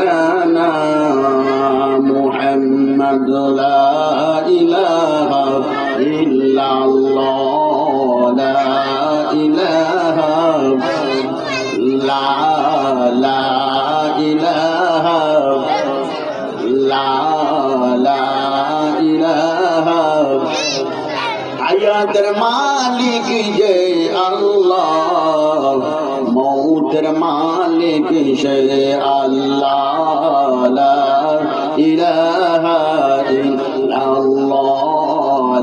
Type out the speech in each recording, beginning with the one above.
মাওলানা মুহাম্মদ লা ইলাহা ইল্লাল্লাহ লা ইলাহা লা ইলাহা লা ইলাহা হায়াতের মালিক যে আল্লাহ, মৌতের মালিক সে আল্লাহ, লা ইলাহা ইল্লাল্লাহ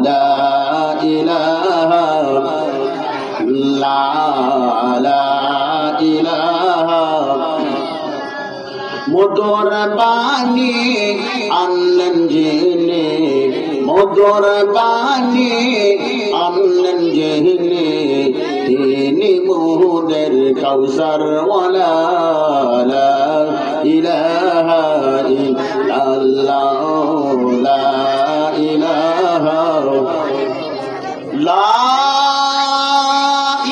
লা ইলাহা লা ইলাহা। মধুর বাণী আনলেন জেনে, মধুর বাণী আনলেন জেনে, তিনি মোদের কাউসার ওয়ালা, লা ইলাহা ইল্লাল্লাহ লা ইলাহা লা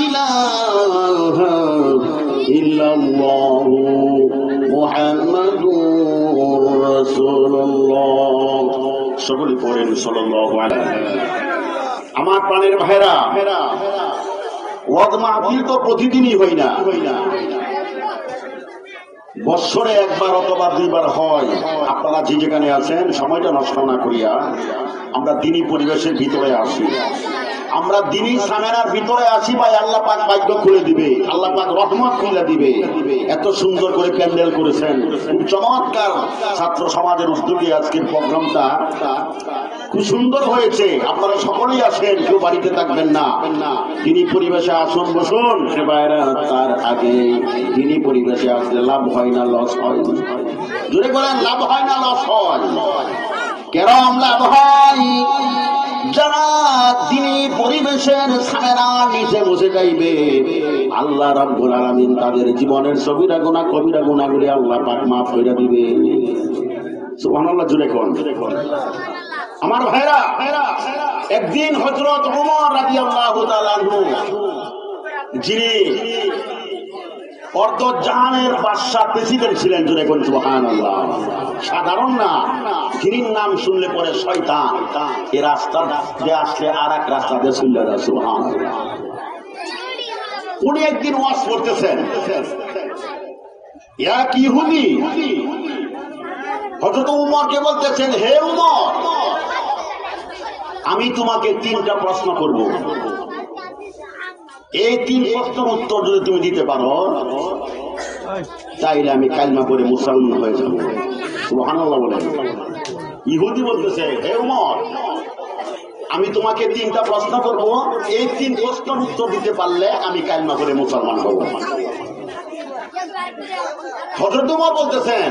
ইলাহা ইল্লাল্লাহ মুহাম্মাদুর রাসূলুল্লাহ। সকলে পড়েন সাল্লাল্লাহু আলাইহি। আমার প্রাণের ভাইরা, ওয়াজ মাহফিল তো প্রতিদিনই হয় না, বৎসরে একবার অথবা দুইবার হয়। আপনারা যে যেখানে আছেন সময়টা নষ্ট না করিয়া আমরা দিনী পরিবেশের ভিতরে আসি, আমরা দিনী সামেরার ভিতরে আসি। ভাই আল্লাহ পাক ভাগ্য খুলে দিবে, আল্লাহ পাক রহমত খুলে দিবে। এত সুন্দর করে প্যান্ডেল করেছেন, খুব চমৎকার ছাত্র সমাজের উদ্যোগে আজকের প্রোগ্রামটা খুব সুন্দর হয়েছে। আপনারা সকলেই আসেন, কেউ বাড়িতে থাকবেন না। দিনী পরিবেশে আসুন, বসুন। সে বাইরা তার আগে দিনী পরিবেশে আসলে লাভ হয় না লস হয়? জোরে বলেন, লাভ হয় না লস হয়? কেরম লাভ হয়? যারা দিনী পরিবেশের সামেরা নিচে বসে যাইবে, আল্লাহ রাব্বুল আলামিন তাদের জীবনের সবিরা গুনাহ কবিরা গুনাহগুলি আল্লাহ পাক মাফ করে দিবে। সুবহানাল্লাহ, জোরে কোন। আমার ভাইরা, একদিন হযরত ওমর রাদিয়াল্লাহু তাআলা আনহু, যিনি অর্ধ জাহানের বাদশা প্রেসিডেন্ট ছিলেন, জোরে কোন সুবহানাল্লাহ, সাধারণ না, যিনি নাম শুনলে পরে শয়তান এই রাস্তা দিয়ে আসলে আর এক রাস্তা দিয়ে শুনলে যায়। সুবহানাল্লাহ। উনি একদিন ওয়াজ করতেছেন, এক ইহুদি হযরত উমরকে বলতেছেন, হে উমর, আমি তোমাকে তিনটা প্রশ্ন করব, এই তিন প্রশ্নের উত্তর যদি তুমি দিতে পারো তাইলে আমি কালিমা পড়ে মুসলমান হয়ে যাব। সুবহানাল্লাহ বলেন। ইহুদি বলতেছে, হে উমর, আমি তোমাকে তিনটা প্রশ্ন করব, এই তিন প্রশ্নের উত্তর দিতে পারলে আমি কালিমা পড়ে মুসলমান হব। হযরত উমর বলতেছেন,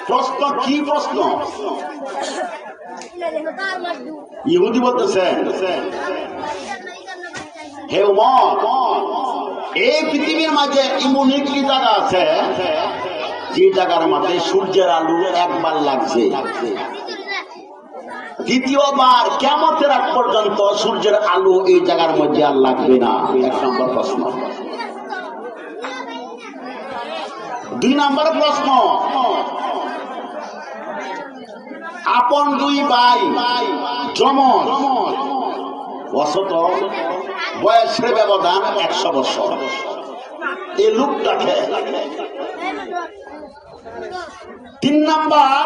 প্রশ্ন কি? প্রশ্ন? ইহুদি বলতেছেন, হে উমর, এই পৃথিবীর মাঝে এমন একটি জায়গা আছে যে জায়গার মাঝে সূর্যের আলো একবার লাগছে, দ্বিতীয়বার কিয়ামতের আগ পর্যন্ত সূর্যের আলো এই জায়গার মধ্যে আর লাগবে না। এক নম্বর প্রশ্ন। দুই নম্বর প্রশ্ন, আপন দুই ভাই যমজ, অসত বয়সের ব্যবধান 100 বছর, এই লোকটাকে। তিন নাম্বার,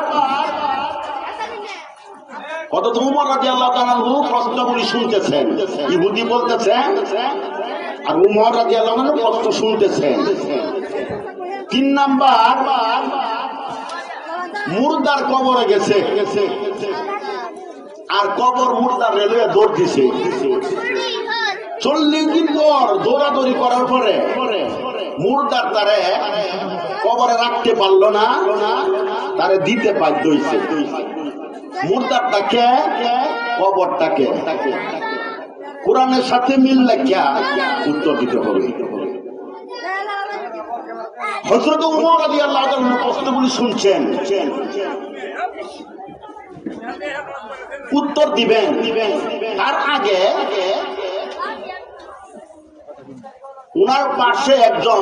হযরত ওমর রাদিয়াল্লাহু তাআলা প্রশ্নগুলি শুনতেছেন, ইহুদি বলতেছেন আর ওমর রাদিয়াল্লাহু তাআলা প্রশ্ন শুনতেছেন। তিন নাম্বার, মুর্দার কবরে গেছে আর কবর মুর্দার রেলওয়ে দৌড় দিছে। 40 দিন পর দৌড়াদৌড়ি করার পরে মুর্দার তারে কবরে রাখতে পারলো না, তারে দিতে বাধ্য হইছে। মুর্দারটাকে, কবরটাকে কোরআনের সাথে মিল লেখা উত্তর দিতে হবে। হযরত ওমর রাদিয়াল্লাহু তাআলা প্রশ্নগুলি শুনছেন, উত্তর দিবেন। তার আগে উনার পাশে একজন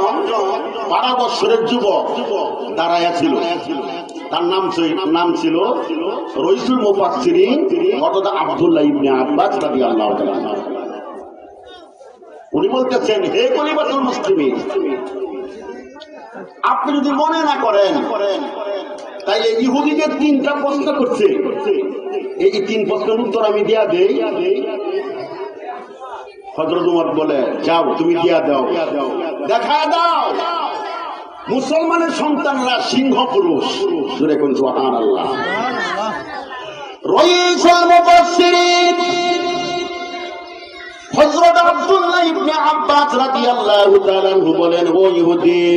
12 বছরের যুবক দাঁড়াইয়া ছিল, তার নাম ছিল রইসুল মুফাসসিরিন হযরত আব্দুল্লাহ ইবনে আব্বাস রাদিয়াল্লাহু তাআলা। উনি বলতেছেন, হে খলিফাতুল মুসলিমিন, আপনি যদি মনে না করেন তাইলে ইহুদিদের 3টা প্রশ্ন করছে, এই 3 প্রশ্নের উত্তর আমি দিয়া দেই। হযরত উমর বলে, যাও তুমি দিয়া দাও, দেখা দাও মুসলমানের সন্তানরা সিংহ পুরুষ। জোরে কোন সুবহানাল্লাহ। রাইসুল মুফাসসিরিন হযরত আব্দুল্লাহ ইবনে আব্বাস রাদিয়াল্লাহু তাআলা বলেন, ও ইহুদি,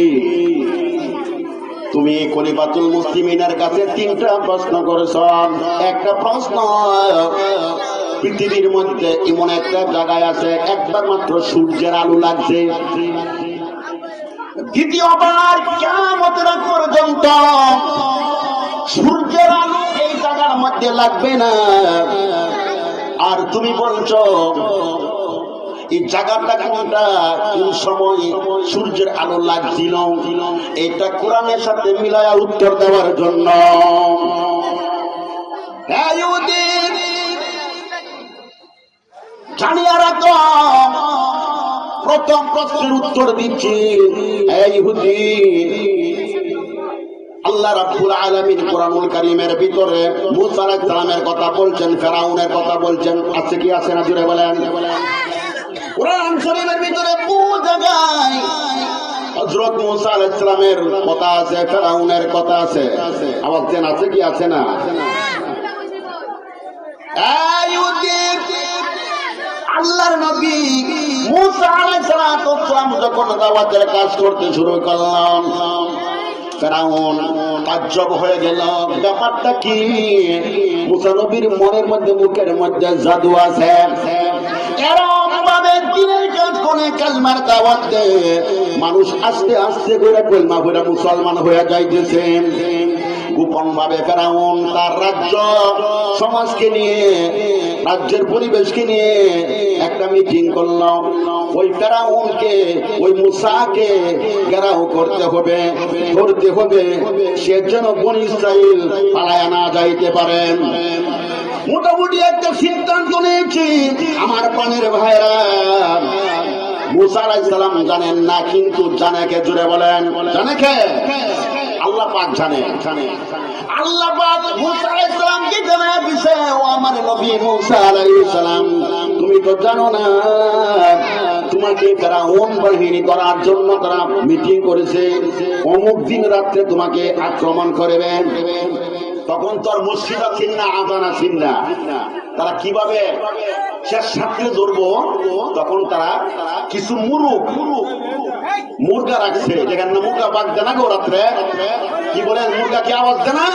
তুমি খলিফাতুল মুসলিমিনের কাছে 3টা প্রশ্ন করেছ। একটা প্রশ্ন, পৃথিবীর মধ্যে এমন একটা জায়গায় আছে একবার মাত্র সূর্যের আলো লাগছে, দ্বিতীয়বার কিয়ামতের আগ পর্যন্ত সূর্যের আলো এই জায়গার মধ্যে লাগবে না। আর তুমি বলছো এই জায়গাটা কোনটা, কোন সময় সূর্যের আলো লাগছিল, এটা কোরআনের সাথে মিলায়া উত্তর দেওয়ার জন্য। জানিয়া রাখো, প্রথম প্রশ্নের উত্তর দিচ্ছি। ইহুদি, আল্লাহ রাব্বুল আলামিন কোরআনুল কারীমের ভিতরে মুসা আলাইহিস সালামের কথা বলছেন, ফেরাউনের কথা বলছেন। আছে কি আছে না জুড়ে বলেন? কোরআন শরীফের ভিতরে বহু জায়গায় হযরত মুসা আলাইহিস সালামের কথা আছে, ফেরাউনের কথা আছে। আওয়াজ দেন, আছে কি আছে না? আল্লাহর নবী মুসা আলাইহিস সালাম যখন দাওয়াতের কাজ করতে শুরু করলেন, ফেরাউন তাজ্জব হয়ে গেল। ব্যাপারটা কি? মুসা নবীর মনের মধ্যে, মুখের মধ্যে জাদু আছে। এরকম ভাবে দিনের কাজ করে কালমার দাওয়াত দেয়, মানুষ আস্তে আস্তে করে কলমা পড়ে মুসলমান হয়ে যাইতেছে। গোপন ভাবে ফেরাউন তার রাজ্য সমাজকে নিয়ে, রাজ্যের পরিবেশকে নিয়ে একটা মিটিং করল। ওই ফেরাউনকে, ওই মুসাকে ঘেরাও করতে হবে, সে যেন বনী ইসরাইল পালায়া না যাইতে পারেন। মোটামুটি একটা সিদ্ধান্ত নিয়েছি। আমার প্রাণের ভাইরা, মুসা আলাইহিস সালাম জানেন না, কিন্তু জানে কে? জুড়ে বলেন, জানে কে? আল্লাহ পাক জানে। আল্লাহ পাক মুসা আলাইহিস সালামকে জানায় দিয়েছে, ও আমার নবী মুসা আলাইহিস সালাম, তুমি তো জানো না তোমাকে ফেরাউন বাহিনী করার জন্য তারা মিটিং করেছে, অমুক দিন রাত্রে তোমাকে আক্রমণ করবেন। তখন তোর মুর্শিদা ছিল না, আজানা ছিল না, তারা কিভাবে শেষ সাথে ধরবো? তখন তারা কিছু মুরগা রাখছে, যেখানে মুরগা পাক দেনা গো রাত্রে, কি বলেন, মুরগা কি আওয়াজ দেনা?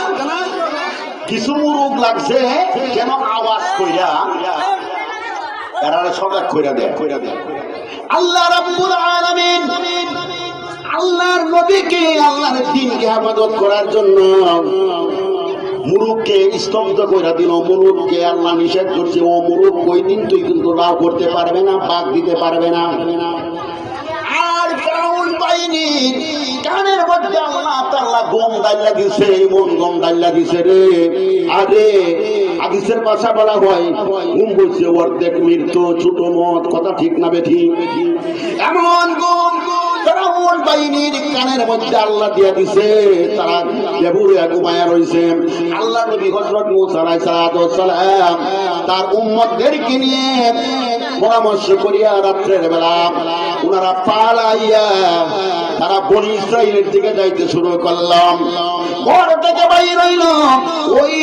কিছু মুরগ লাগছে, কেন আওয়াজ কইরা এরা সজাগ কইরা দেয়। আল্লাহ রাব্বুল আলামিন আল্লাহর নবীকে, আল্লাহর দ্বীনকে হেফাজত করার জন্য মুরুখকে স্তব্ধ করে দিল। মুরুখকে আল্লাহ নিষেধ করছে, ও মুরুখ ওই দিন তুই কিন্তু রাও করতে পারবে না, বাদ দিতে পারবে না। আর ফেরাউন বাহিনীর কানের মধ্যে আল্লাহ তাআলা গম ডাইলা দিছে, এমন গম ডাইলা দিছে রে। আরে হাদিসের ভাষা বলা হয়, ঘুম বলছে অর্ধেক মৃত্যু, ছোট মত, কথা ঠিক না বেঠি? এমন গম ফেরাউন বাহিনীর কানের মধ্যে আল্লাহ দিয়া দিছে, তারা বেহুরে ঘুমায়া রইছে। আল্লাহ নবী হযরত মুসা আলাইহিস সালাম তার উম্মতদেরকে নিয়ে পরামর্শ করিয়া রাত্রের বেলা ওনারা পালাইয়া তারা বনী ইসরাইলের দিকে যাইতে শুরু করলাম। ঘর থেকে বাইর হইল। ওই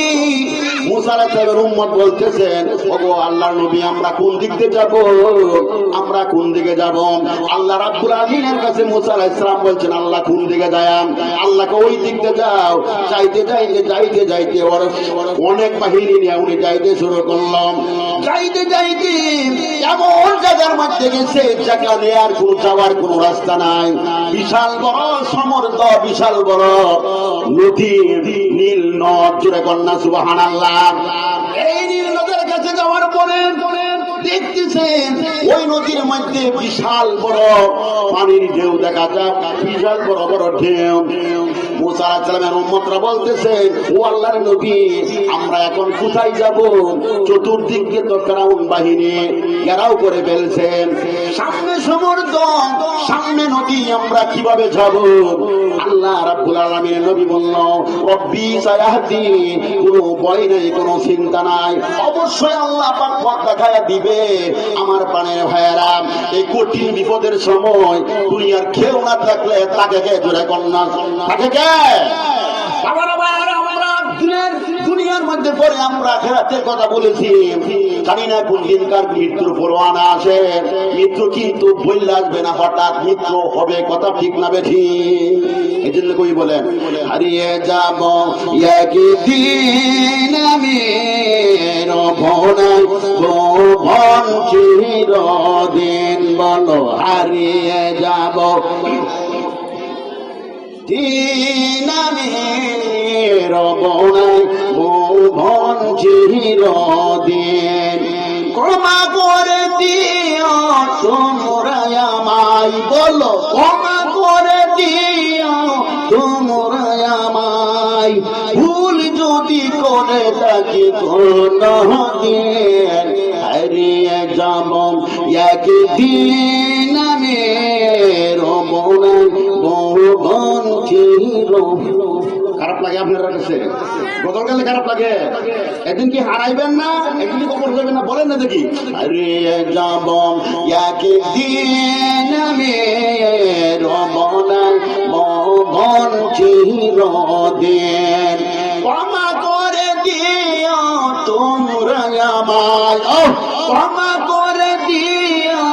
মুসা আলাইহিস সালামের উম্মত বলতেছেন, ওগো আল্লাহর নবী, আমরা কোন দিক দিয়ে যাব? আমরা কোন দিকে যাব? আল্লাহ রাব্বুল আলামিনের কাছে মুসা আলাইহিস সালাম বলছেন, আল্লাহ কোন দিকে যায়? আল্লাহকে ওই দিক দিয়ে যাও। যাইতে যাইতে যাইতে যাইতে অনেক বাহিনী নিয়ে উনি যাইতে শুরু করলাম। যাইতে যাইতে এমন জায়গার মধ্যে গেছে যেখানে আর কোন যাওয়ার কোন রাস্তা নাই। বিশাল বড় সমুদ্র, বিশাল বড় নদী, নীল নদ। জোরে কন্যা সুবহানাল্লাহ। এই নীল নদের কাছে যাওয়ার পরে দেখতেছেন ওই নদীর মধ্যে বিশাল বড় পানির ঢেউ দেখা যায়, বিশাল বড় বড় ঢেউ। মুসা আলাইহিস সালামের উম্মতরা বলতেছেন, ও আল্লাহর নবী, আমরা এখন কোথায় যাব? চতুর্দিক দিয়ে তো ফেরাউন বাহিনী ঘেরাও করে ফেলছেন, সামনে সমুদ্র, সামনে নদী, আমরা কিভাবে যাব? আল্লাহ রাব্বুল আলামিন নবী বলল, রব্বি সায়াহদিন, কোনো ভয় নাই, কোনো চিন্তা নাই, অবশ্যই আল্লাহ পাক পথ দেখায়া দিবে। আমার প্রাণের ভাইয়েরা, এই কঠিন বিপদের সময় দুনিয়ার কেউ না থাকলে তাকে কে জোরে কন্যা তাকে কে দুনিয়ার মধ্যে পরে আমরা আখিরাতের কথা বলেছি, জানি না কোন দিনকার মৃত্যুর পরোয়ানা আসে। মৃত্যু কিন্তু বললে আসবে না, হঠাৎ মৃত্যু হবে, কথা ঠিক না বেঠি? এই জন্য কই বলেন, হারিয়ে যাব একদিন আমি রবনাই ভুবন চিরদিন, বলো হারিয়ে যাব দিন আমি রবনাই ভুবন চিরদিন, ক্ষমা করে দিও তোমরা আমায়, বলো ক্ষমা করে দিও তোমরা আমায়, ভুল যদি করে থাকি কোনদিন, হারিয়ে যাব একদিন আমি রবনাই ভুবন চিরদিন। খারাপ লাগে আপনার কাছে? বদল গেলে খারাপ লাগে? একদিন কি হারাইবেন না? একদিন কি কবর যাবেন না? বলেন না দেখি। হারিয়ে যাব একদিন আমি রবনাই ভুবন চিরদিন, ক্ষমা করে দিও তোমরা আমায়, ক্ষমা করে দিও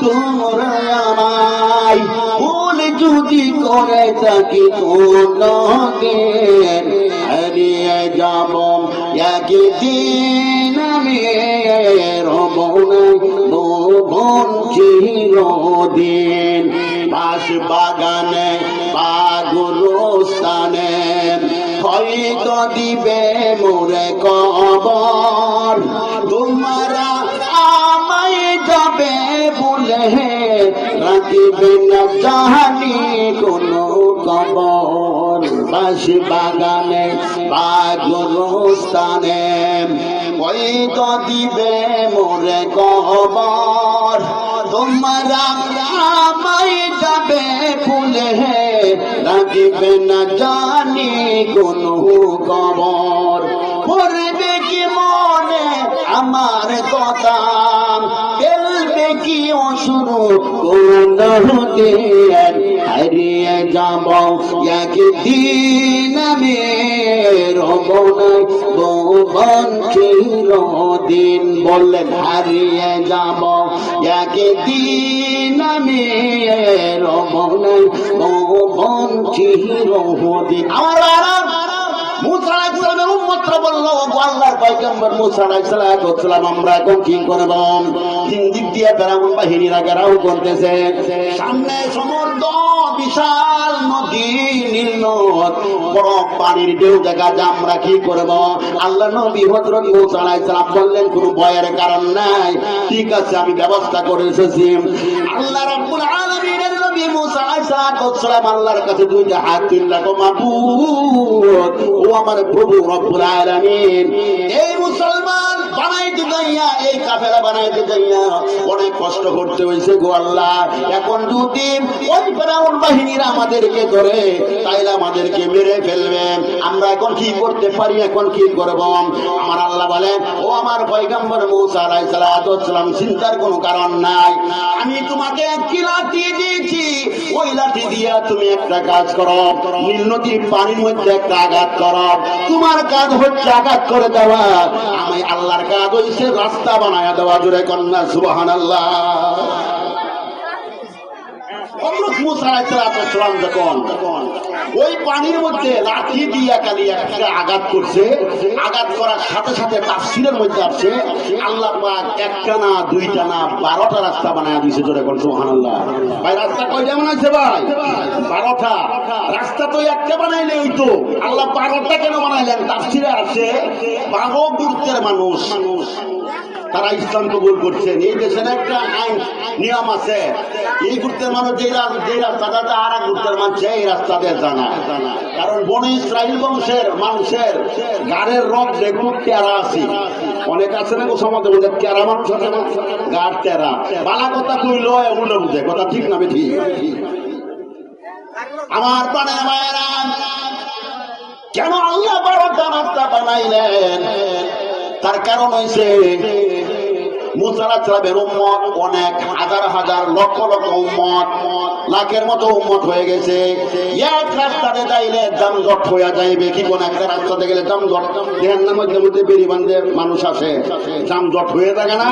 তোমরা আমায়, ভুল যদি করে থাকি কোনদিন, হারিয়ে যাব একদিন আমি রবনাই ভুবন চিরদিন। বাস বাগানে বা গুরুস্থানে হয়তো দিবে মোরে কবর, তোমরা আমায় যাবে বলে রাখিবে না জানি কোনো কবর। বাস বাগানে বা গুরুস্থানে হয়তো দিবে মোরে কবর, তোমরা আমায় যাবে ভুলে রাখিবে না জানি কোনো কবর। পড়বে কি মনে আমার কথা, ফেলবে কি অসুর কোন দিন, হারিয়ে যাব একদিন আমি রবনাই ভুবন চিরদিন, বললেন হারিয়ে যাব একদিন আমি রবনাই ভুবন চিরদিন। আমার মুসা আলাইহিস সালামের উম্মতরা বলল, আল্লাহর পয়গম্বর মুসা আলাইহিস সালাম, আমরা এখন কি করব? তিন দিক দিয়ে ফেরাউন বাহিনীরা ঘেরাও করতেছে, সামনে সমুদ্র, বিশাল নদী, নীল নদ, বড় পানির ঢেউ দেখা যায়, আমরা কি করব? আল্লাহ নবী হযরত মুসা আলাইহিস সালাম বললেন, কোনো ভয়ের কারণ নাই, ঠিক আছে আমি ব্যবস্থা করে এসেছি। আল্লাহ রাব্বুল আলামিনের নবী মুসা আলাইহিস সালাম আল্লাহর কাছে দুইটা হাত তুললা, মাবুদ, ও আমার প্রভু রব্বুল আলামিন, এই মুসলমান বানাইতে যাইয়া, এই কাফেলা বানাইতে যাইয়া অনেক কষ্ট করতে হয়েছে গো আল্লাহ। এখন যদি ওই ফেরাউন বাহিনীরা আমাদেরকে ধরে, তাইলে আমাদেরকে মেরে ফেলবে, আমরা এখন কি করতে পারি? এখন কি করব? আমার আল্লাহ বলেন, ও আমার পয়গম্বর মুসা আলাইহিস সালাম, চিন্তার কোনো কারণ নাই, আমি তোমাকে একটি লাঠি দিয়েছি, ওই লাঠি দিয়া তুমি একটা কাজ করো, নীল নদীর পানির মধ্যে একটা আঘাত করো, তোমার কাজ হচ্ছে আঘাত করে দেওয়া, আমি আল্লাহর কাজ হচ্ছে রাস্তা বানায়া দেওয়া। জোরে কন্যা সুবহানাল্লাহ। ওই পানির মধ্যে লাঠি দিয়া কালি একটা আঘাত করছে, আঘাত করার সাথে সাথে তাফসীরের মধ্যে আছে আল্লাহ পাক একটা না দুইটা না 12টা রাস্তা বানায় দিয়েছে। জোরে কোন সুবহানাল্লাহ। ভাই রাস্তা কয়টা বানাইছে ভাই? 12টা রাস্তা। তো একটা বানাইলে হইতো, আল্লাহ 12টা কেন বানাইলেন? তাফসীরে আছে 12 গুরুত্বের মানুষ তারা ইসলাম কবুল করছেন। এই দেশের একটা আইন নিয়ম আছে, এই গুরুত্বের মানুষ যে রাস্তাটা আর এক গুরুত্বের মানুষ এই রাস্তা দিয়ে জানা। কারণ বনে ইসরাইল বংশের মানুষের গাড়ের রব দেখুন তেরা আছে, অনেক আছে না সমাজে বলে তেরা মানুষ আছে না, গাড় তেরা বালা কথা কইল এগুলো বুঝে কথা ঠিক না বেঠি। আমার প্রাণের মায়েরা, কেন আল্লাহ 12টা রাস্তা বানাইলেন? তার কারণ হয়েছে মুসা আলাইহিস সালামের উম্মত অনেক হাজার হাজার লক্ষ লক্ষ উম্মত, লাখের মতো উম্মত হয়ে গেছে। এক রাস্তাতে যাইলে যানজট হয়ে যাইবে, কি কোন একটা রাস্তাতে গেলে যানজট, দেহান্নার মধ্যে মধ্যে বেরি বান্ধে মানুষ আসে, যানজট হয়ে থাকে না?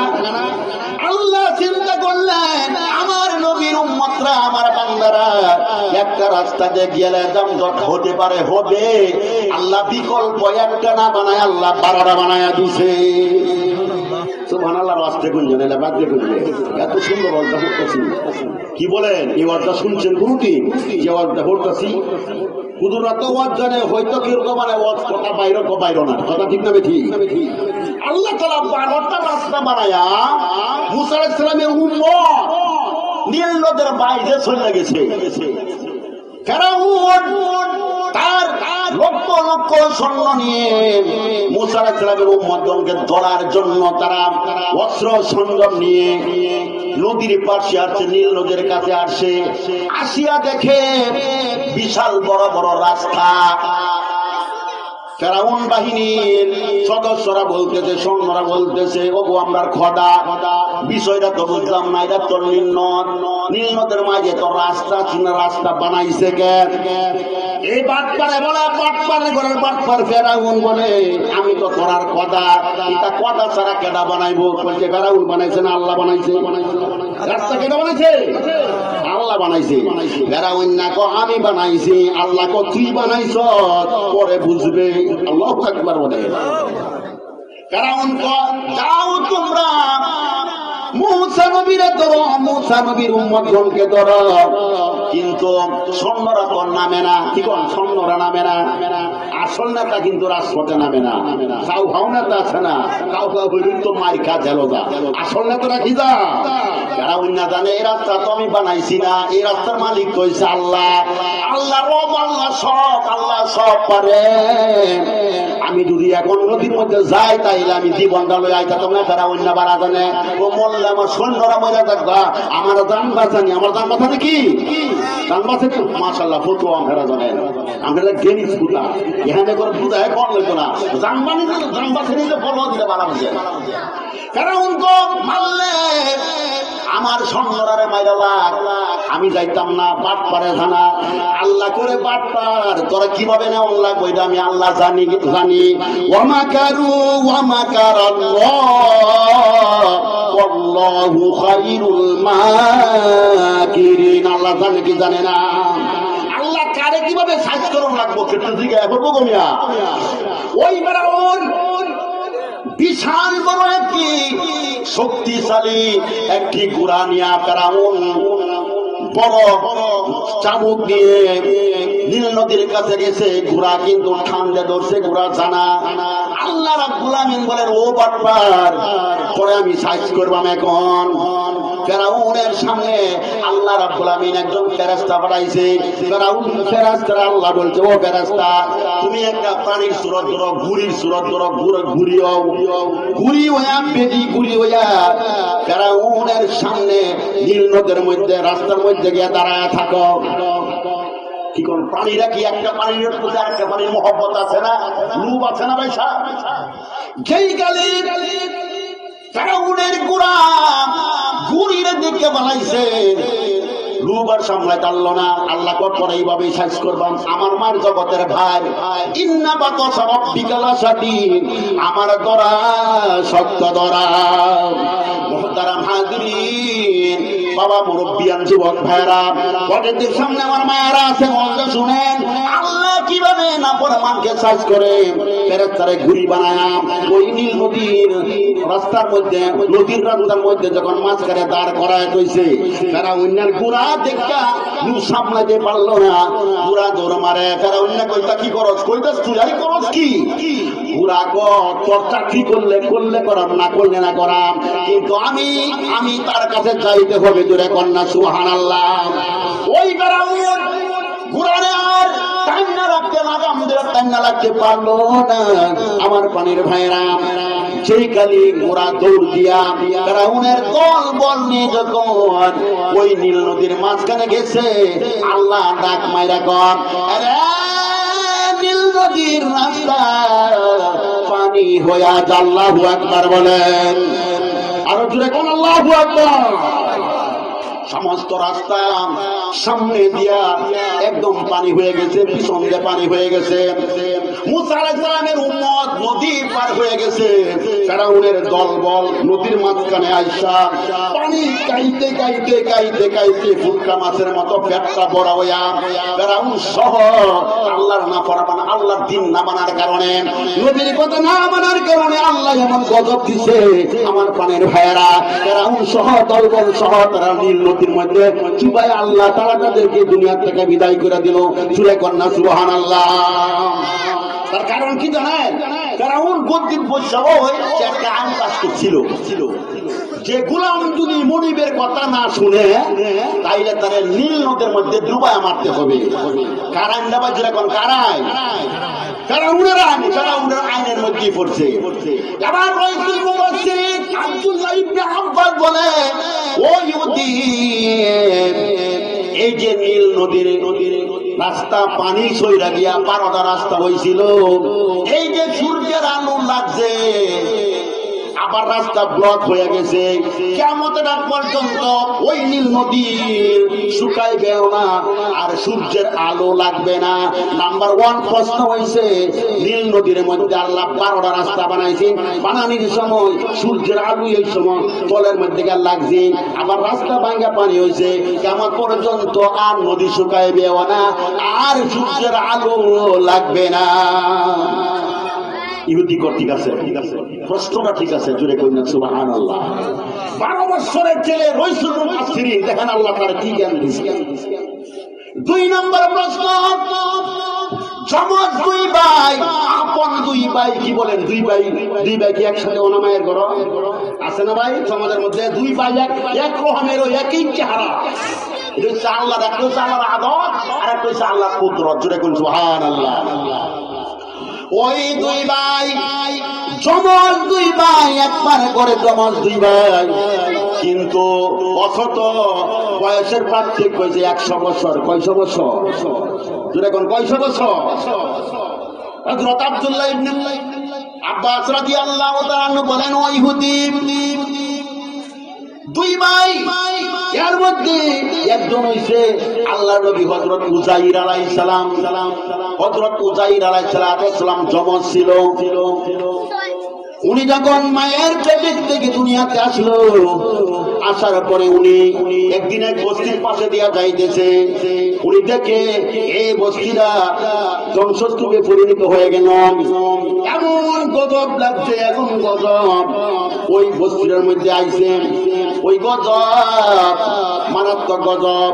আল্লাহ চিন্তা করলেন আমার নবীর উম্মতরা, আমার বান্দারা একটা রাস্তাতে গেলে যানজট হতে পারে, হবে। আল্লাহ বিকল্প একটা না বানায় আল্লাহ 12টা বানায়া দিছে। সুবহানাল্লাহ। রাস্তা গুঞ্জন এলা বাদ দিয়ে এত সুন্দর অর্থ করতেছি। কি বলেন এই অর্থ শুনছেন? কোনটি যে অর্থ করতেছি কুদুরা তো জানে হয়তো কিরকম মানে কথা বাইরে না, কথা ঠিক না বেঠি? আল্লাহ তাআলা 12টা রাস্তা বানায়া মুসা আলাইহিস সালামের উম্মত নীল নদের বাইরে চলে গেছে। ফেরাউন তার লক্ষ লক্ষ সৈন্য নিয়ে মুসা আলাইহিস সালামের উম্মতকে ধরার জন্য তারা অস্ত্র সংযম নিয়ে নদীর পাশে আসছে, নীল নদীর কাছে আসে। আসিয়া দেখে বিশাল বড় বড় রাস্তা। ফেরাউন বাহিনীর সদস্যরা বলতেছে, সৈন্যরা বলতেছে, ওগো আমরা খোদা, বিষয়টা তো বুঝলাম না, এটা তোর নীল নদের মাঝে তোর রাস্তা চিনা রাস্তা বানাইছে কেন? এই বাটপারে বলে বাটপারে ঘরের বাটপার ফেরাউন বলে আমি তো তোরার খোদা, এটা খোদা ছাড়া কেডা বানাইবো? বলছে ফেরাউন বানাইছে না আল্লাহ বানাইছে? রাস্তা কেডা বানাইছে? আল্লাহ বানাইছে। ফেরাউন না কো আমি বানাইছি, আল্লাহ কো তুই বানাইছ, পরে বুঝবে। আল্লাহু আকবার বলে। ফেরাউন কো যাও তোমরা মুসা নবীরে ধরো, মুসা নবীর উম্মতগণকে ধরো, কিন্তু সৈন্যরা তো নামে না। কি কোন সৈন্যরা নামে না? আসল নেতা কিন্তু রাজপথে নামে না। কাউ ভাও নেতা আছে না, কাউ কাউ তো মার খা জেলদা, আসল নেতারা কি যা যারা অন্য জানে এই রাস্তা তো আমি বানাইছি না, এই রাস্তার মালিক কইছে আল্লাহ। আল্লাহ রব, আল্লাহ সব পারে। আমি যদি এখন নদীর মধ্যে যাই তাইলে আমি জীবনটা লই আইতাম না, তারা অন্য বাড়া জানে ও মরলে আমার সৈন্যরা মজা থাকবা, আমার জান বাঁচানি, আমার জান বাঁচানি কি জান বাঁচে তো মাশাআল্লাহ ফটো আমরা জানেন। আমরা গেনি ফুটা এখানে করে ফুটা হয় কোন লইতো না, জান বানি জান বাঁচানি তো ফলো দিতে বানাচ্ছে। কারণ তো মারলে আমার সৈন্যরারে মাইরালা, আমি যাইতাম না বাটপারে থানা। আল্লাহ করে বাটপার তোরা কিভাবে না আল্লাহ কইটা আমি আল্লাহ জানি জানি। ওয়া কারু ওয়া কারাল্লাহ ওয়াল্লাহু খায়রুল মাকিরিন। আল্লাহ জানে কি জানে না? আল্লাহ কারে কিভাবে সাইজ করুন লাগবো ক্ষেত্রে দিকে করবো গমিয়া। ওই ফেরাউন বিশাল বড় একটি শক্তিশালী একটি ঘোড়া নিয়ে ফেরাউন বড় চাবুক দিয়ে নীল নদীর কাছে গেছে। ঘোড়া কিন্তু ঠান্ডা ধরছে, ঘোড়া জানা। আল্লাহ রাব্বুল আমিন বলেন ও বাটপার পরে আমি সাইজ করবাম। এখন ফেরাউনের সামনে আল্লাহ রাব্বুল আমিন একজন ফেরেশতা পাঠাইছে। ফেরাউন ফেরেশতারা আল্লাহ বলছে ও ফেরেশতা তুমি একটা প্রাণীর সুরত ধরো, ঘুড়ির সুরত ধরো, ঘুড়ি হইয়া বেদি ঘুড়ি হইয়া ফেরাউনের সামনে নীল নদের মধ্যে রাস্তার মধ্যে গিয়ে দাঁড়ায় থাকো। কি কোন প্রাণীরা কি একটা প্রাণীর প্রতি আরেকটা প্রাণীর মহব্বত আছে না, লোভ আছে না ভাইসা? যেই গালি ফেরাউনের গুড়া ঘুড়ির দিকে বানাইছে, লোভ আর সামলাইতে পারলো না। আল্লাহ পরে এইভাবে সাইজ করবাম। আমার মার জগতের ভাই ইন্না বাতাসা রাব্বিকা লাশাদীদ, আমার দরা শক্ত দরা। মুহতারাম হাজিরিন, বাবা মুরব্বিয়ান যুবক ভাইরা, পকেটের সামনে আমার মায়েরা আছে, মঞ্চ শুনেন। আল্লাহ কিভাবে নাফরমানকে সাজ করে ফেরেশতারে ঘুড়ি বানায়া ওই নীল নদীর রাস্তার মধ্যে, নদীর রাস্তার মধ্যে যখন মাঝখানে দাঁড় করায় কইছে, তারা অন্যার গুড়া দেখা সামলাতে পারলো না, গুড়া দৌড় মারে। তারা অন্য কইতা কি করস, কইতাস তুই আই করস কি গুড়া গো, তোর চাকরি করলে করলে করাম, না করলে না করাম, কিন্তু আমি তার কাছে চাইতে হবে। জোরে কন্যা সুবহানাল্লাহ। ওই ফেরাউন গুড়ারে আর টান্না রাখতে লাগাম দিয়ে টান্না রাখতে পারলো না। আমার পানির ভাইরা, সেই কালি গোড়া দৌড় দিয়া ফেরাউনের দল বল নিয়ে যখন ওই নীল নদীর মাঝখানে গেছে, আল্লাহ ডাক মাইরা কর, আরে নীল নদীর রাস্তা পানি হইয়া আল্লাহু আকবার বলেন। আরো জোরে কোন আল্লাহু আকবার। সমস্ত রাস্তা সামনে দিয়া একদম পানি হয়ে গেছে, পিছন দিয়ে পানি হয়ে গেছে। মুসা আলাইহিস সালামের উম্মত নদী পার হয়ে গেছে, ফেরাউনের দলবল নদীর মাঝখানে আইসা পানি কাইতে কাইতে কাইতে কাইতে ফুটকা মাছের মতো পেটটা বড় হইয়া ফেরাউন সহ আল্লাহর নাফরমান, আল্লাহর দিন না মানার কারণে, নবীর কথা না মানার কারণে আল্লাহ এমন গজব দিছে। আমার পানির ভাইয়েরা, ফেরাউন সহ দলবল সহ তারা নীল নদীর মধ্যে চুবাই আল্লাহ তারা তাদেরকে দুনিয়া থেকে বিদায় করে দিল। জোরে কন্যা সুবহানাল্লাহ। তার কারণ কি জানেন? ফেরাউন গদ্দির বৈশাও একটা আইন পাস করছিল যে গোলাম যদি মনিবের কথা না শুনে তাইলে তারা নীল নদের মধ্যে ডুবায় মারতে হবে। কারাইন না বাজে এখন কারাইন, ফেরাউনের আইন, ফেরাউনের আইনের মধ্যে পড়ছে। আবার রাসূল মুফাসসির আব্দুল্লাহ ইবনে আব্বাস বলে, ও ইহুদি, এই যে নীল নদীর রাস্তা পানি সইরা গিয়া 12টা রাস্তা হয়েছিল, এই যে সূর্যের আলো লাগছে আবার রাস্তা ব্লক হয়ে গেছে, কিয়ামতের আগ পর্যন্ত ওই নীল নদী শুকাইবেও না আর সূর্যের আলো লাগবে না। নাম্বার 1 প্রশ্ন হয়েছে, নীল নদীর মধ্যে আল্লাহ 12টা রাস্তা বানাইছে, বানানির সময় সূর্যের আলো এই সময় তলের মধ্যে গিয়ে লাগছে, আবার রাস্তা ভাঙা পানি হয়েছে, কিয়ামত পর্যন্ত আর নদী শুকাইবেও না আর সূর্যের আলো লাগবে না। ইহুদি কর ঠিক আছে, ঠিক আছে, প্রশ্নটা ঠিক আছে, জুড়ে কইনা সুবহানাল্লাহ। 12 বছরের ছেলে রাসূল মুফাসসিরিন দেখেন আল্লাহ তার কি জ্ঞান দিয়েছে। 2 নম্বর প্রশ্ন, জমজ 2 ভাই, আপন 2 ভাই, কি বলেন 2 ভাই, 2 ভাই কি একসাথে অনামায়ের ঘর আছে না ভাই? সমাজের মধ্যে 2 ভাই এক রকমের একই চেহারা, এটা হচ্ছে আল্লাহর, একটা হচ্ছে আল্লাহর আদত আর একটা হচ্ছে আল্লাহর কুদরত। জুড়ে কইন সুবহানাল্লাহ। ওই 2 ভাই জমজ 2 ভাই, একবার করে জমজ 2 ভাই, কিন্তু অথচ বয়সের পার্থক্য হয়েছে 100 বছর। কয়শো বছর? যেরকম কয়শো বছর? হযরত আব্দুল্লাহ ইবনে আব্বাস রাদিয়াল্লাহু তাআলা আনহু বলেন, ওই ইহুদি 2 ভাই, এর মধ্যে একজন হইছে আল্লাহর নবী হযরত উযাইর আলাইহিস সালাম। হযরত উযাইর আলাইহিস সালাম জমজ ছিল। উনি যখন মায়ের পেট থেকে দুনিয়াতে আসলো, আসার পরে উনি একদিন এক বস্তির পাশে দিয়া যাইতেছে, উনি দেখে এই বস্তিটা ধ্বংসস্তূপে পরিণত হয়ে গেল। এমন গজব লাগছে, এমন গজব ওই বস্তির মধ্যে আইছে। ওই গজব মারাত্মক গজব।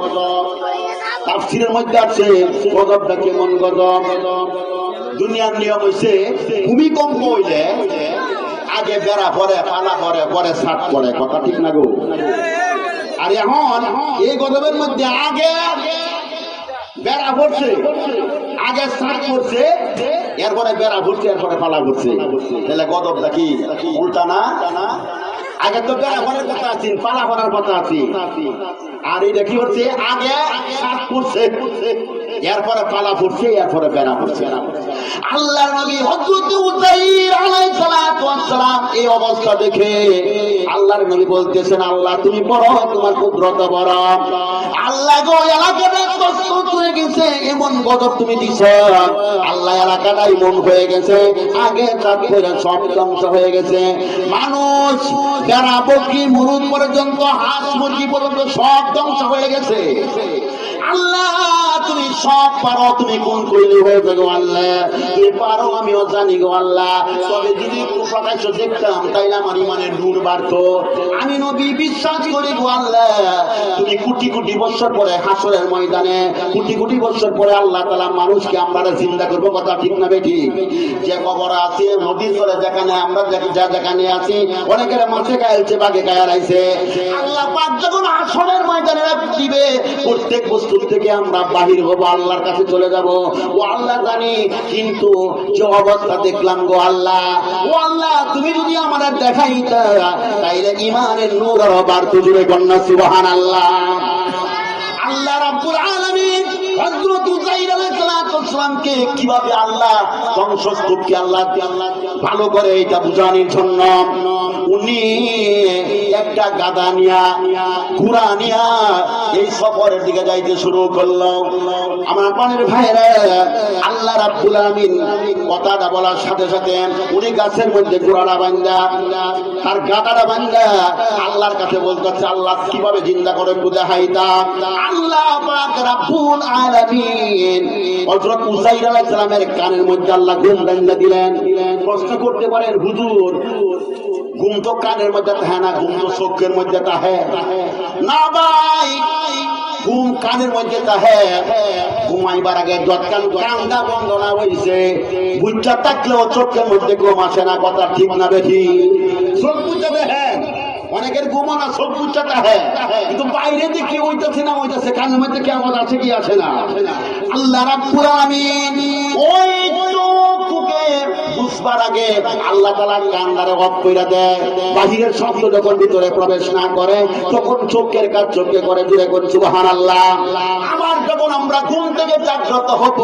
তাফসীরের মধ্যে আছে গজবটা কেমন গজব। দুনিয়ার নিয়ম হইছে ভূমিকম্প হইলে আগে বেড়া পরে, পালা পরে, পরে ছাদ পড়ে, কথা ঠিক না গো? আর এখন এই গজবের মধ্যে আগে বেড়া পড়ছে, আগে ছাদ পড়ছে, এরপরে বেড়া পড়ছে, এরপরে পালা পড়ছে। তাহলে গজবটা কি উল্টা না? আগে তো বেড়া পড়ার কথা আছে, পালা পড়ার কথা আছে, আর এটা কি হচ্ছে আগে ছাদ পড়ছে, এরপরে পালা পড়ছে, এরপরে বেড়া পড়ছে। আল্লাহর নবী হযরত উযাইর আলাইহিস সালাম এই অবস্থা দেখে আল্লাহর নবী বলতেছেন, আল্লাহ তুমি বড়, তোমার কুদরত বড়। আল্লাহ গো এলাকাতে তস্তত হয়ে গেছে, এমন গজব তুমি দিছ, আল্লাহ এলাকাটাই মন হয়ে গেছে, আগে চাপ করে সব ধ্বংস হয়ে গেছে। মানুষ যারা বকরি মুরুদ পর্যন্ত, হাঁস মুরগি পর্যন্ত সব ধ্বংস হয়ে গেছে। আল্লাহ তুমি সব পারো, তুমি কোন কইলি হয়েছে গো আল্লাহ, তুমি পারো, আমিও জানি গো আল্লাহ। তবে যদি প্রকাশ্য দেখতাম তাইলে আমার ইমানের নূর বাড়তো। আমি নবী বিশ্বাস করি গো আল্লাহ, তুমি কোটি কোটি বছর পরে হাসরের ময়দানে, কোটি কোটি বছর পরে আল্লাহ তাআলা মানুষকে আমরা জিন্দা করবো, কথা ঠিক না বেঠি? যে কবর আছে নদীর পরে, যেখানে আমরা যেখানে আছি, অনেকের মাছে গাইছে, বাগে গায়ে রাইছে, আল্লাহ পাক যখন হাসরের ময়দানে দিবে, প্রত্যেক বস্তু থেকে আমরা বাহির হবো, আল্লাহর কাছে চলে যাব। ও আল্লাহ জানি, কিন্তু যে অবস্থা দেখলাম গো আল্লাহ, ও আল্লাহ তুমি যদি আমাদের দেখাইতা তাইলে ইমানের নূর আরো বাড়তো। জুড়ে কন্যা সুবহানাল্লাহ। আল্লাহ রাব্বুল আলামিন হযরত উযাইর আলাইহিস সালামকে কিভাবে আল্লাহ ধ্বংসস্তূপকে আল্লাহ ভালো করে এটা বুঝানোর জন্য উনি একটা গাদা নিয়া, ঘোড়া নিয়া এই সফরের দিকে যাইতে শুরু করলো। আমার পানের ভাইরা, আল্লাহ রাব্বুল আলামিন কথাটা বলার সাথে সাথে উনি গাছের মধ্যে ঘোড়াটা বাঁধা, তার গাদাটা বাঁধা আল্লাহর কাছে বলতেছে, আল্লাহ কিভাবে জিন্দা করে একটু দেখাইতাম। আল্লাহ পাক রাব্বুল আলামিন হযরত উযাইর আলাইহিস সালামের কানের মধ্যে আল্লাহ ঘুম বাঁধা দিলেন। প্রশ্ন করতে পারেন, হুজুর ঘুম তো কানের মধ্যে থাকে না, ঘুম তো চোখের মধ্যে থাকে না? ভাই, ঘুম কানের মধ্যে থাকে। ঘুমাইবার আগে যৎকান কান্দা বন্ধ না হইছে, বুঝটা থাকলেও চোখের মধ্যে ঘুম আসে না, কথা ঠিক না বেঠি? চোখ বুঝতে হ্যাঁ, অনেকের ঘুমো না, চোখ বুঝতে হ্যাঁ, কিন্তু বাইরে দেখে হইতেছে না, হইতেছে কানের মধ্যে কি আওয়াজ আছে কি আসে না? আল্লাহ রাব্বুল আলামিন ওই চোখকে বুঝবার আগে আল্লাহ তাআলা কান্দারে অফ কইরা দেয়। বাহিরের শব্দ যখন ভিতরে প্রবেশ না করে, তখন চোখের কাজ চোখে করে। জুড়ে করে সুবহানাল্লাহ। আবার যখন আমরা ঘুম থেকে জাগ্রত হব,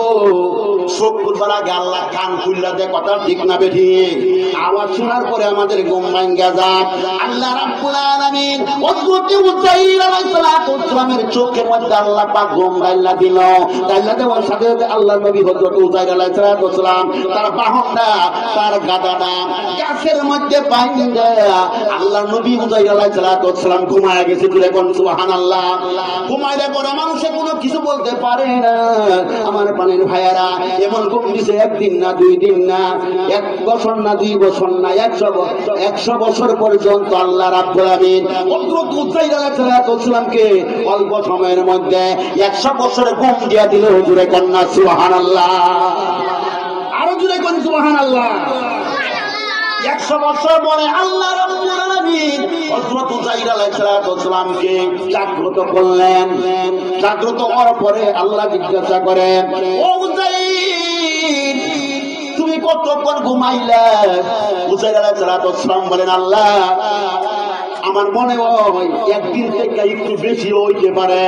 চোখ খুলবার আগে আল্লাহ কান খুললা দেয়, কথা ঠিক না বেঠি? আওয়াজ শোনার পরে আমাদের ঘুম ভাঙ্গা যায়। আল্লাহ রাব্বুল আলামিন হযরত উযাইর আলাইহিস সালামের চোখের মধ্যে আল্লাহ পাক ঘুম ভাইলা দিল। তাইলা দেওয়ার সাথে সাথে আল্লাহর নবী হযরত উযাইর আলাইহিস সালাম তার বাহনটা, তার গাদাটা গাছের মধ্যে বাঁধা আল্লাহর নবী উযাইর আলাইহিস সালাম ঘুমায় গেছে। জুড়ে কোন সুবহানাল্লাহ। ঘুমাইলে পরে মানুষে কোনো কিছু বলতে পারে না। আমার পানির ভাইয়ারা, এমন ঘুম দিছে একদিন না, 2 দিন না, 1 বছর না, 2 বছর না, 100 বছর পর্যন্ত আল্লাহ রাব্বুল আলামিন হযরত উযাইর আলাইহিস সালামকে অল্প সময়ের মধ্যে 100 বছরের ঘুম দিয়া দিল। জুড়ে কন্যা সুবহানাল্লাহ। আরো জুড়ে কোন সুবহানাল্লাহ। 100 বছর পরে আল্লাহ রাব্বুল আলামিন হযরত উযাইর আলাইহিস সালামকে জাগ্রত করলেন। জাগ্রত হওয়ার পরে আল্লাহ জিজ্ঞাসা করেন, ও উযাইর তুমি কতক্ষণ ঘুমাইলে? উযাইর আলাইহিস সালাম বলেন, আল্লাহ আমার মনে হয় একদিন থেকে একটু বেশি হইতে পারে।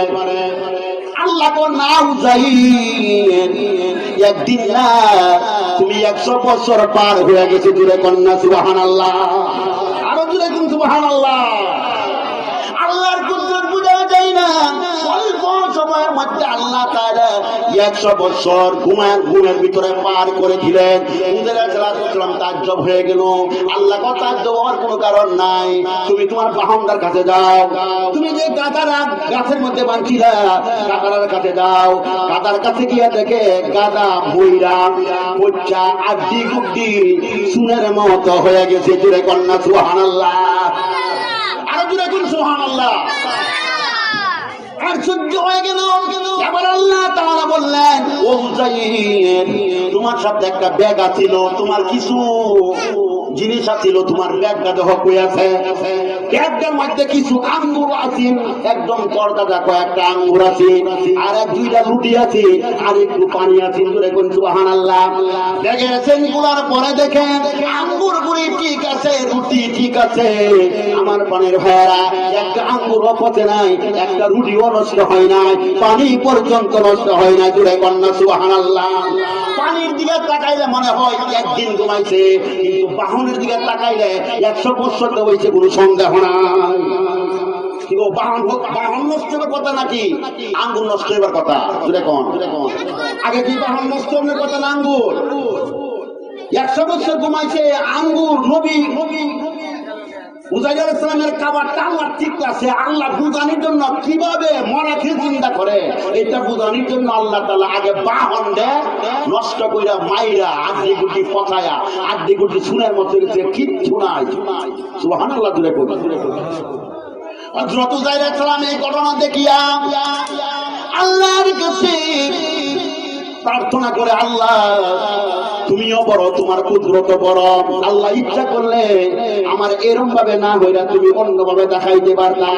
আল্লাহ কো না উযাইর, একদিন না, তুমি 100 বছর পার হয়ে গেছে। জুড়ে কন্যা সুবহানাল্লাহ। আরো জুড়ে কোন সুবহানাল্লাহ। আল্লাহর কুদরত বুঝা যায় না। অল্প সময়ের মধ্যে আল্লাহ তাআলা 100 বছর ঘুমের ভিতরে পার করে দিলেন। উযাইর আলাইহিস সালাম তাজ্জব হয়ে গেল। আল্লাহ কো তাজ্জব হওয়ার কোনো কারণ নাই, তুমি তোমার বাহনদার কাছে যাও, তুমি যে গাদারা গাছের মধ্যে বাঁধছিলা গাদার কাছে যাও। গাদার কাছে গিয়ে দেখে গাদা বইরা পচা আড্ডি গুড্ডি সুনের মতো হয়ে গেছে। জুড়ে কন্যা সুবহানাল্লাহ। আরো জুড়ে কোন সুবহানাল্লাহ। আর সহ্য হয়ে গেল। এবার আল্লাহ তাআলা বললেন, ও উযাইর তোমার সাথে একটা ব্যাগ আছিল, তোমার কিছু জিনিস আছিল, তোমার ব্যাগটা দেখো কই আছে। ব্যাগটার মধ্যে কিছু আঙ্গুর আছে, একদম তরতাজা কয়েকটা আঙ্গুর আছে, আর 2টা রুটি আছে, আর একটু পানি আছে। জুড়ে কোন সুবহানাল্লাহ। ব্যাগে সেনগুলার পরে দেখেন আঙ্গুর গুলি ঠিক আছে, রুটি ঠিক আছে। আমার পানের ভাইয়ারা, একটা আঙ্গুর পচে নাই, একটা রুটিও নষ্ট হয় নাই, পানি পর্যন্ত নষ্ট হয় না। জুড়ে কন্যা সুবহানাল্লাহ। পানির দিকে তাকাইলে মনে হয় একদিন ঘুমাইছে, কিন্তু বাহনের দিকে তাকাইলে 100 বছর হয়েছে, কোনো সন্দেহ নাই। বাহন নষ্ট হবার কথা নাকি আঙ্গুর নষ্ট হবার কথা? আগে কি বাহন নষ্ট হবার কথা না আঙ্গুর? 100 বছর ঘুমাইছে আঙ্গুর। নবী উজাইর আলাইহিস সালামের কাবারটা আল্লাহ ঠিক আছে, আল্লাহ বুঝানোর জন্য কিভাবে মরাকে চিন্তা করে এটা বুঝানোর জন্য আল্লাহ তাআলা আগে বাহন দেয় নষ্ট কইরা মাইরা আড্ডি গুটি পচায়া আড্ডি গুটি সুনের মতো গেছে, কিচ্ছু নাই। সুবহানাল্লাহ জুড়ে কই। হযরত উজাইর আলাইহিস সালাম এই ঘটনা দেখিয়া আল্লাহর কাছে প্রার্থনা করে, আল্লাহ তুমিও বড়, তোমার কুদরত বড়, আল্লাহ ইচ্ছা করলে আমার এরকম ভাবে না হইরা তুমি অন্যভাবে দেখাইতে পারতা।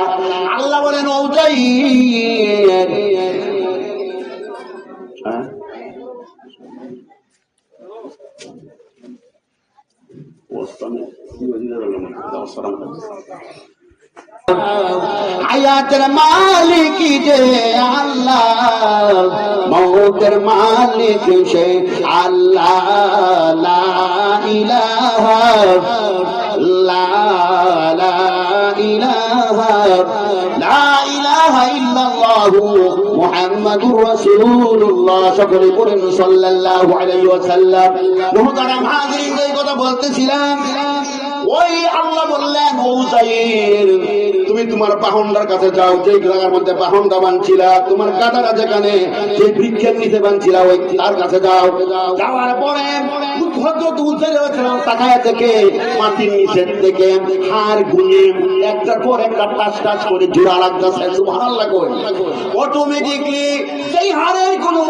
আল্লাহ বলেন উজাইর, হায়াতের মালিক যে আল্লাহ, মৌতের মালিক সে আল্লাহ। লা ইলাহা লা ইলাহা লা ইলাহা ইল্লাল্লাহু মুহাম্মাদুর রাসূলুল্লাহ। সকলে পড়েন সাল্লাল্লাহু আলাইহি ওয়াসাল্লাম। মুহতারাম হাজিরিন, এই কথা বলতেছিলাম, ওই আল্লাহ বললেন ও উজাইর তুমি তোমার বাহনটার কাছে যাও, যে জায়গার মধ্যে বাহনটা বানছিলা, তোমার কাঁটারা যেখানে যে বৃক্ষের নিচে বানছিলা ওই তার কাছে যাও। যাওয়ার পরে হযরত উজাইর তাকায় থেকে মাটির নিচের থেকে হাড় গুনে একটার পর একটা টাচ টাচ করে জোড়া লাগতেছে। সুবহানাল্লাহ কই। অটোমেটিকলি সেই হাড়ের কোনো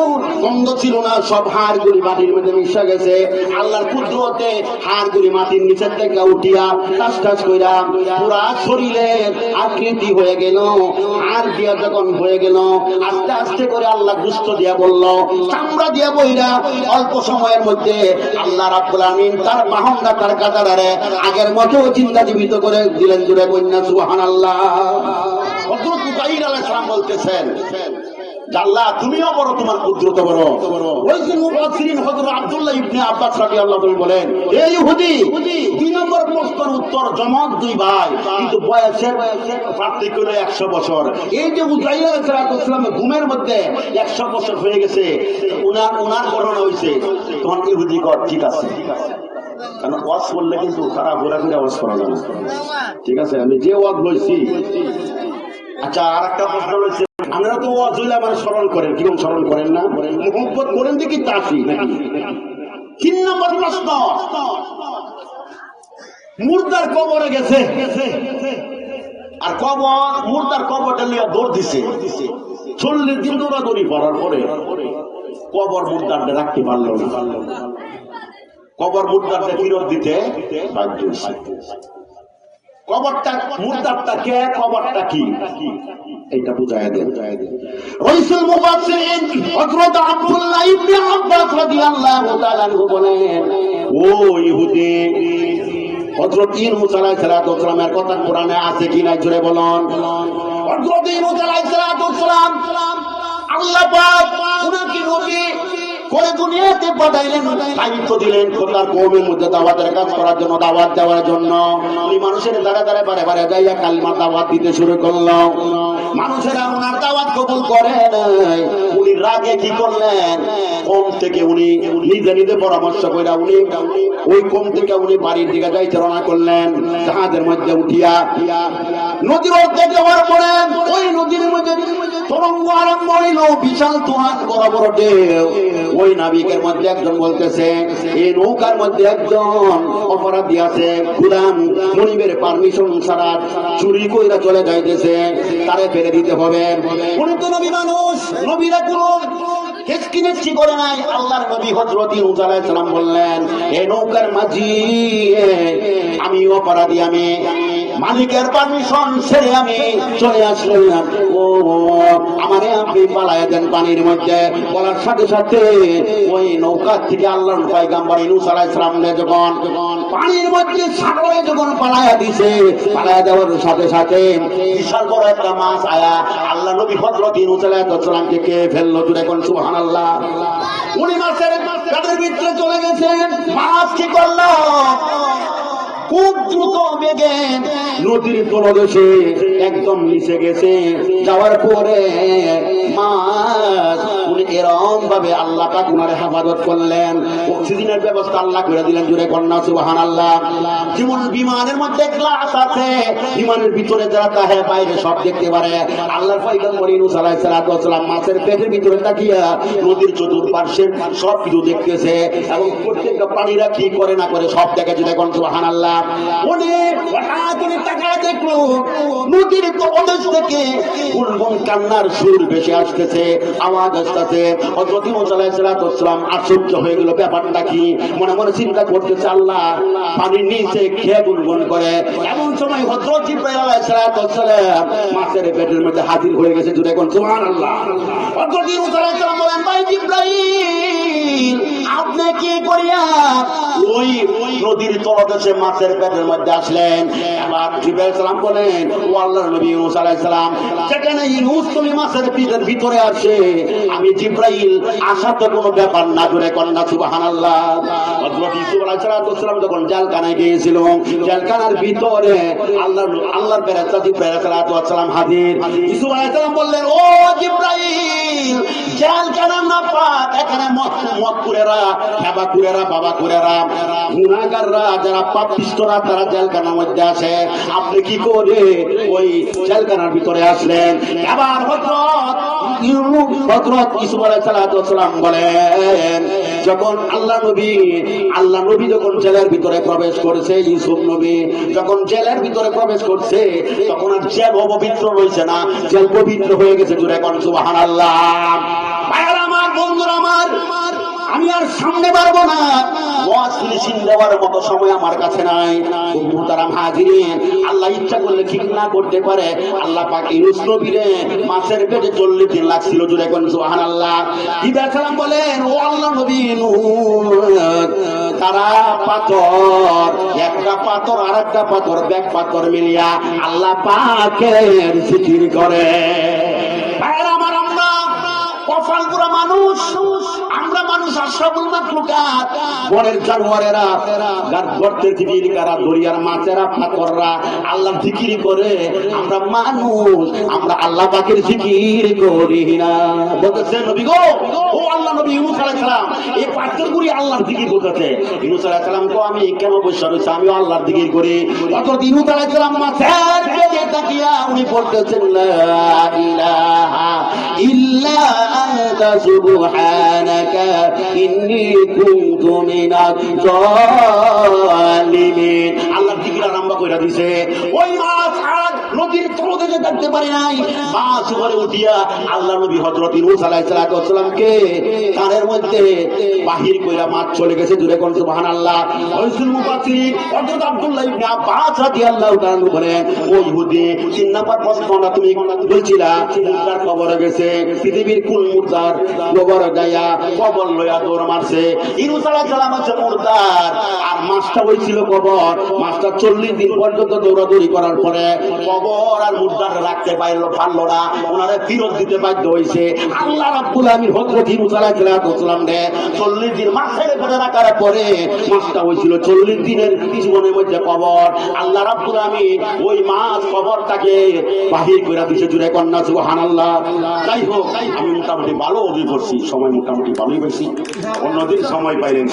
গন্ধ ছিল না, সব হাড়গুলি মাটির মধ্যে মিশে গেছে। আল্লাহর কুদরতে হাড়গুলি মাটির নিচের থেকে উঠিয়া টাচ টাচ কইরা পুরা শরীরের আকৃতি হয়ে গেল। আর দিয়া যখন হয়ে গেল, আস্তে আস্তে করে আল্লাহ গুস্ত দিয়া বলল, চামড়া দিয়া বইরা অল্প সময়ের মধ্যে আল্লাহ রাব্বুল আমিন তার বাহনটা তার কাতারে আগের মতো চিন্তা জীবিত করে দিলেন। জুড়ে কন্যা সুবহানাল্লাহ। হযরত উজাইর আলাইহিস সালাম বলতেছেন, আল্লাহ তুমিও বড়, তোমার কুদরত বড়। ওই যে মুফাসসিরিন হযরত আব্দুল্লাহ ইবনে আব্বাস রাদিয়াল্লাহু তাআলা বলেন, এই ইহুদি 2 নম্বর প্রশ্নের উত্তর জমক 2 ভাই, কিন্তু বয়সের পার্থক্য হলো 100 বছর। এই যে উজাইর আলাইহিস সালাম ঘুমের মধ্যে 100 বছর হয়ে গেছে, ওনার ঘটনা হইছে, তখন ইহুদি কর ঠিক আছে, কারণ ওয়াজ করলে কিন্তু তারা ঘোরাঘুরি আওয়াজ করা যাবে না। ঠিক আছে, আমি যে ওয়াজ বলছি। আচ্ছা, আর একটা প্রশ্ন রয়েছে, আমরা তো ওয়াজ হইলে আমার স্মরণ করেন, কিরকম স্মরণ করেন না? মোহাম্মত করেন দেখি তাসি নাকি? 3 নম্বর প্রশ্ন, মুর্দার কবরে গেছে আর মুর্দার কবরটা নিয়ে দৌড় দিছে, 40 দিন দৌড়াদৌড়ি করার পরে কবর মুর্দারটা রাখতে পারলো না। কবর মুর্দারটা ফিরত দিতে বাধ্য হয়েছে। কবরটা মুর্দারটা কে, কবরটা কি, এটা বুঝায় দেন। রাসূল মুফাসসিরিন হযরত আব্দুল্লাহ ইবনে আব্বাস রাদিয়াল্লাহু তাআলা বলেন, ও ইহুদি, হযরত ইউনূস আলাইহিস সালামের কথা কোরআনে আছে কি নাই জোরে বলুন। হযরত ইউনূস আলাইহিস সালাম আল্লাহ পাক উনাকে নবী করে দুনিয়াতে পাঠাইলেন, দায়িত্ব দিলেন খোদার কওমের মধ্যে দাওয়াতের কাজ করার জন্য, দাওয়াত দেওয়ার জন্য। উনি মানুষের দ্বারা দ্বারা বারে বারে যাইয়া কালিমা দাওয়াত দিতে শুরু করলো। মানুষেরা ওনার দাওয়াত কবুল করে নাই। উনি রাগে কি করলেন, কম থেকে উনি নিজে নিজে পরামর্শ কইরা উনি ওই কম থেকে উনি বাড়ির দিকে যাইতে রওনা করলেন। জাহাজের মধ্যে উঠিয়া নদীর মধ্যে যাওয়ার পরে ওই নদীর মধ্যে তরঙ্গ আরম্ভ হইল, বিশাল তুফান, বড় বড় ঢেউ। ওই নাবিকের মধ্যে একজন বলতেছে, এই নৌকার মধ্যে একজন অপরাধী আছে, গুলাম মুনিবের পারমিশন ছাড়া চুরি কইরা চলে যাইতেছে, তারে ফেলে দিতে হবে। উনি তো নবী মানুষ, নবীরা কোন হেচকি করে নাই। আল্লাহর নবী হযরত ইউনূস আলাইহিস সালাম বললেন, এই নৌকার মাঝি আমি অপরাধী, আমি মালিকের পারমিশন ছেড়ে আমি চলে আসলাম, ও আমারে আপনি পালায় দেন পানির মধ্যে। বলার সাথে সাথে ওই নৌকা থেকে আল্লাহর পয়গম্বর ইউনূস আলাইহিস সালাম যখন পানির মধ্যে সাগরে যখন পালায়া দিছে, পালায়া দেওয়ার সাথে সাথে বিশাল বড় একটা মাছ আয়া আল্লাহ নবী হযরত ইউনূস আলাইহিস সালামকে কে ফেললো। জুড়ে কোন সুবহানাল্লাহ। উনি মাছের পেটের ভিতরে চলে গেছেন, মাছ কি করলো, খুব দ্রুত বেগে নদীর তলদেশে একদম নিচে গেছে। যাওয়ার পরে মাছ উনি এরকম ভাবে আল্লাহ পাক উনারে হেফাজত করলেন, অক্সিজেনের ব্যবস্থা আল্লাহ করে দিলেন। জুড়ে কন্যা সুবহানাল্লাহ। যেমন বিমানের মধ্যে গ্লাস আছে, বিমানের ভিতরে যারা তাহে বাইরে সব দেখতে পারে। আল্লাহর পয়গম্বর ইউনূস আলাইহিস সালাতু ওয়াস সালাম মাছের পেটের ভিতরে তাকিয়া নদীর চতুর্পার্শ্বে সব কিছু দেখতেছে এবং প্রত্যেকটা প্রাণীরা কি করে না করে সব দেখে। জুড়ে কন্যা সুবহানাল্লাহ। উনি হঠাৎ উনি তাকায় দেখলো নদীর তলদেশ থেকে গুনগুন কান্নার সুর ভেসে আসতেছে, আওয়াজ আসতেছে। হযরত ইউনূস আলাইহিস সালাতু ওয়াস সালাম আশ্চর্য হয়ে গেল, ব্যাপারটা কি? মনে মনে চিন্তা করতেছে আল্লাহ পানির নিচে খেয়ে গুনগুন করে। এমন সময় হযরত জিবরাইল আলাইহিস সালাতু ওয়াস সালাম মাছের পেটের মধ্যে হাজির হয়ে গেছে। জুড়ে কোন সুবহানাল্লাহ। হযরত ইউনূস আলাইহিস সালাম বলেন, ভাই জিবরাইল আপনি কি করিয়া ওই নদীর তলদেশে মাছের পেটের মধ্যে আসলেন? আবার জিবরাইল সালাম বলেন, ও আল্লাহর নবী ইউনূস আলাইহিস সালাম, যেখানে ইউনূস তুমি মাছের পেটের ভিতরে আসে আমি জিবরাইল আসা তো কোনো ব্যাপার না। জুড়ে কন্যা সুবহানাল্লাহ। হযরত ইউসুফ আলাইহিস সালাম যখন জেলখানায় গিয়েছিল, জেলখানার ভিতরে আল্লাহর ফেরেশতা জিবরাইল আলাইহিস সালাম হাজির। ইউসুফ আলাইহিস সালাম বললেন, ও জিবরাইল, জেলখানা না পাক, এখানে মক্কুরেরা, হেবাকুরেরা, বাবাকুরেরা, গুনাহগাররা, যারা পাপিষ্ঠরা তারা জেলখানার মধ্যে আছে। আপনি কি করে ওই জেলখানার ভিতরে আসলেন? আবার হযরত ইউসুফ আলাইহিস সালাম বলেন, যখন আল্লাহ নবী যখন জেলের ভিতরে প্রবেশ করেছে, ইউসুফ নবী যখন জেলের ভিতরে প্রবেশ করছে, তখন আর জেল অপবিত্র রয়েছে না, জেল পবিত্র হয়ে গেছে। জুড়ে কোন সুবহানাল্লাহ। ভাইরা আমার, বন্ধুরা আমার, আমি আর সামনে পারবো না, ওয়াজ ফিনিশিং দেওয়ার মতো সময় আমার কাছে নাই। মুহতারাম হাজিরিন, আল্লাহ ইচ্ছা করলে ঠিক না করতে পারে। আল্লাহ পাক ইউনূস নবীরে মাছের পেটে 40 দিন লাগছিল। জুড়ে কোন সুবহানাল্লাহ। জিবরাইল সালাম বলেন, ও আল্লাহ নবী নূহ, তারা পাথর, একটা পাথর আর একটা পাথর, ব্যাগ পাথর মিলিয়া আল্লাহ পাকের জিকির করে। ভাইরা আমার, আমরা কপাল পুরা মানুষ, আমরা মানুষ আশরাফুল মাখলুকাত, বনের জানোয়ারেরা, গর্তের জীবিকারা, দরিয়ার মাছেরা, পাথররা আল্লাহর জিকির করে। আমরা মানুষ, আমরা আল্লাহ পাকের জিকির করি না। বলতেছে নবী গো, ও আল্লাহ নবী ইউনূস আলাইহিস সালাম, এই পাথরগুলি আল্লাহর জিকির করতেছে। ইউনূস আলাইহিস সালাম তো আমি কেন বসে রয়েছি, আমিও আল্লাহর জিকির করি। তখন ইউনূস আলাইহিস সালাম মাছের পেটে তাকিয়া উনি পড়তেছেন, লা ইলাহা ইল্লা আনতা সুবহানাকা ইন্নী কুনতু মিনাজ জালিমিন। আল্লাহর জিকির আরম্ভ কইরা দিছে। ওই মাছ আর নদীর তলদেশে থাকতে পারে নাই, মাছ উপরে উঠিয়া আল্লাহ নবী হযরত ইউনূস আলাইহিস সালামকে কানের মধ্যে বাহির কইরা মাছ চলে গেছে। জুড়ে কোন সুবহানাল্লাহ। রাসূল মুফাসসির হযরত আব্দুল্লাহ ইবনে আব্বাস রাদিয়াল্লাহু তাআলা বলেন, ও ইহুদি, 3 নাম্বার প্রশ্নটা তুমি বলছিলা, মুর্দার কবরে গেছে, পৃথিবীর কোন মুর্দার কবরে যায়া কবর লইয়া দৌড় মারছে? ইউনূস আলাইহিস সালাম হচ্ছে মুর্দার, আর মাছটা হইছিল কবর। মাছটা 40 দিন পর্যন্ত দৌড়াদৌড়ি করার পরে কবর আর মুর্দার রাখতে পারলো না, ওনারা ফিরত দিতে বাধ্য হয়েছে। আল্লাহ রাব্বুল আলামিন হযরত ইউনূস আলাইহিস সালাম রে 40 দিন মাছের পেটে রাখার পরে মাছটা হয়েছিল 40 দিনের জীবনের মধ্যে কবর। আল্লাহ রাব্বুল আলামিন ওই মাছ কবরটাকে বাহির করে দিয়েছে। জুড়ে কন্যা সুবহানাল্লাহ। যাই হোক, আমি মোটামুটি ভালো অভিযোগ করছি, সময় মোটামুটি ভালোই বেশি, অন্যদিন সময় পাইলেন।